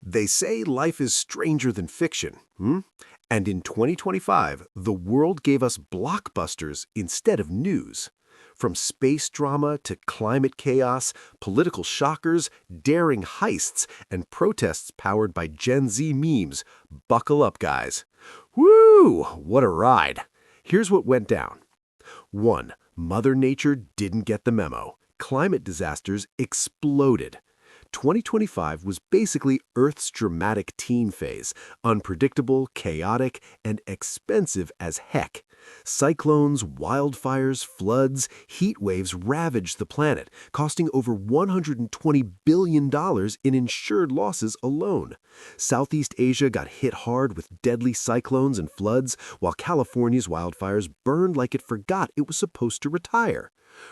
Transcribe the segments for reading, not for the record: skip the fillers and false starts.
They say life is stranger than fiction, hmm? And in 2025, the world gave us blockbusters instead of news. From space drama to climate chaos, political shockers, daring heists, and protests powered by Gen Z memes, buckle up, guys. Woo! What a ride. Here's what went down. 1. Mother Nature didn't get the memo. Climate disasters exploded. 2025 was basically Earth's dramatic teen phase, unpredictable, chaotic, and expensive as heck. Cyclones, wildfires, floods, heat waves ravaged the planet, costing over $120 billion in insured losses alone. Southeast Asia got hit hard with deadly cyclones and floods, while California's wildfires burned like it forgot it was supposed to retire.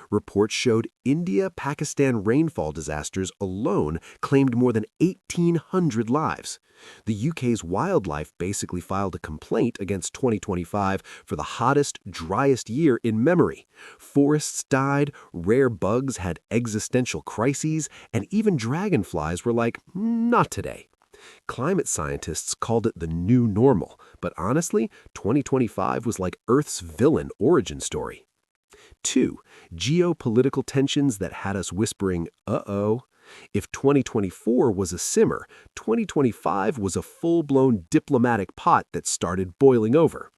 Reports showed India-Pakistan rainfall disasters alone claimed more than 1,800 lives. The UK's wildlife basically filed a complaint against 2025 for the hottest, driest year in memory. Forests died, rare bugs had existential crises, and even dragonflies were like, not today. Climate scientists called it the new normal, but honestly, 2025 was like Earth's villain origin story. 2. Geopolitical tensions that had us whispering, uh-oh. If 2024 was a simmer, 2025 was a full-blown diplomatic pot that started boiling over.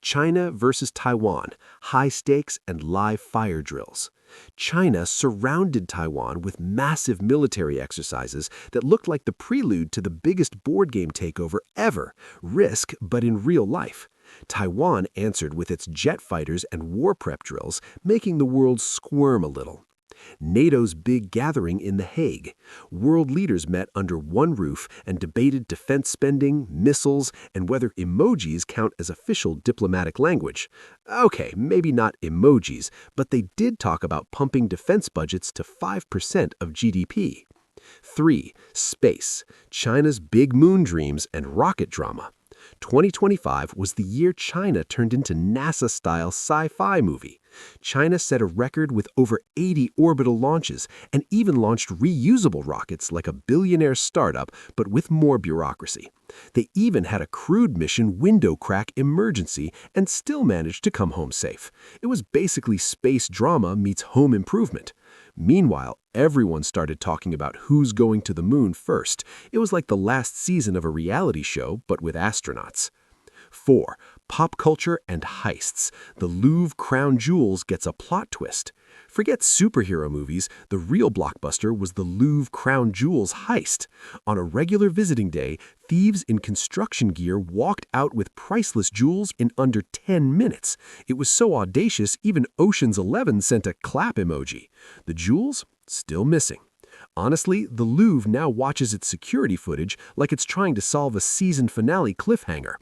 China versus Taiwan, high stakes and live fire drills. China surrounded Taiwan with massive military exercises that looked like the prelude to the biggest board game takeover ever, Risk, but in real life. Taiwan answered with its jet fighters and war prep drills, making the world squirm a little. NATO's big gathering in The Hague. World leaders met under one roof and debated defense spending, missiles, and whether emojis count as official diplomatic language. Okay, maybe not emojis, but they did talk about pumping defense budgets to 5% of GDP. 3. Space. China's big moon dreams and rocket drama. 2025 was the year China turned into NASA-style sci-fi movie. China set a record with over 80 orbital launches and even launched reusable rockets like a billionaire startup, but with more bureaucracy. They even had a crewed mission window crack emergency and still managed to come home safe. It was basically space drama meets home improvement. Meanwhile, everyone started talking about who's going to the moon first. It was like the last season of a reality show, but with astronauts. 4. Pop culture and heists. The Louvre Crown Jewels gets a plot twist. Forget superhero movies, the real blockbuster was the Louvre Crown Jewels heist. On a regular visiting day, thieves in construction gear walked out with priceless jewels in under 10 minutes. It was so audacious, even Ocean's 11 sent a clap emoji. The jewels? Still missing. Honestly, the Louvre now watches its security footage like it's trying to solve a season finale cliffhanger.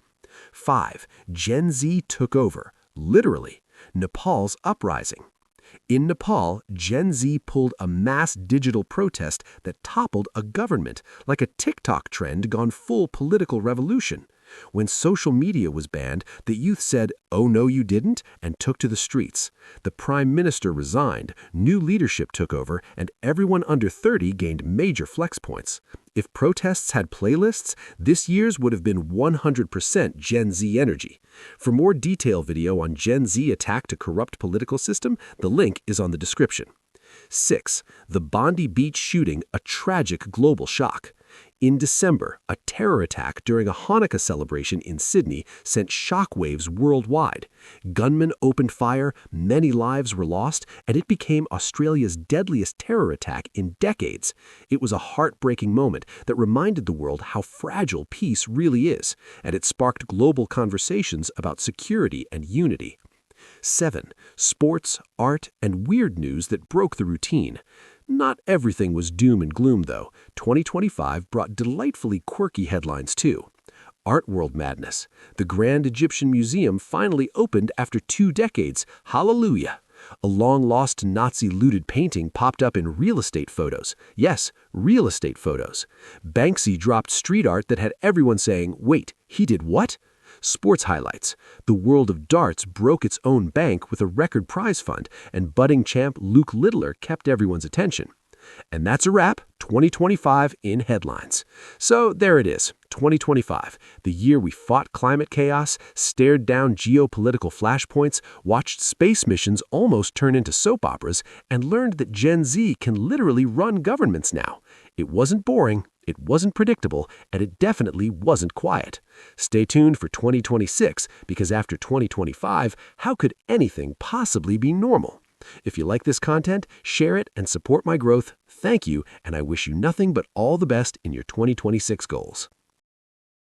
5. Gen Z took over, literally. Nepal's uprising. In Nepal, Gen Z pulled a mass digital protest that toppled a government, like a TikTok trend gone full political revolution. When social media was banned, the youth said, "Oh no you didn't," and took to the streets. The prime minister resigned, new leadership took over, and everyone under 30 gained major flex points. If protests had playlists, this year's would have been 100% Gen Z energy. For more detailed video on Gen Z attack to corrupt political system, the link is on the description. 6. The Bondi Beach shooting, a tragic global shock. In December, a terror attack during a Hanukkah celebration in Sydney sent shockwaves worldwide. Gunmen opened fire, many lives were lost, and it became Australia's deadliest terror attack in decades. It was a heartbreaking moment that reminded the world how fragile peace really is, and it sparked global conversations about security and unity. 7. Sports, art, and weird news that broke the routine. Not everything was doom and gloom, though. 2025 brought delightfully quirky headlines, too. Art world madness. The Grand Egyptian Museum finally opened after 2 decades. Hallelujah! A long-lost Nazi-looted painting popped up in real estate photos. Yes, real estate photos. Banksy dropped street art that had everyone saying, "Wait, he did what?" Sports highlights. The world of darts broke its own bank with a record prize fund, and budding champ Luke Littler kept everyone's attention. And that's a wrap, 2025 in headlines. So there it is, 2025, the year we fought climate chaos, stared down geopolitical flashpoints, watched space missions almost turn into soap operas, and learned that Gen Z can literally run governments now. It wasn't boring, it wasn't predictable, and it definitely wasn't quiet. Stay tuned for 2026, because after 2025, how could anything possibly be normal? If you like this content, share it and support my growth. Thank you, and I wish you nothing but all the best in your 2026 goals.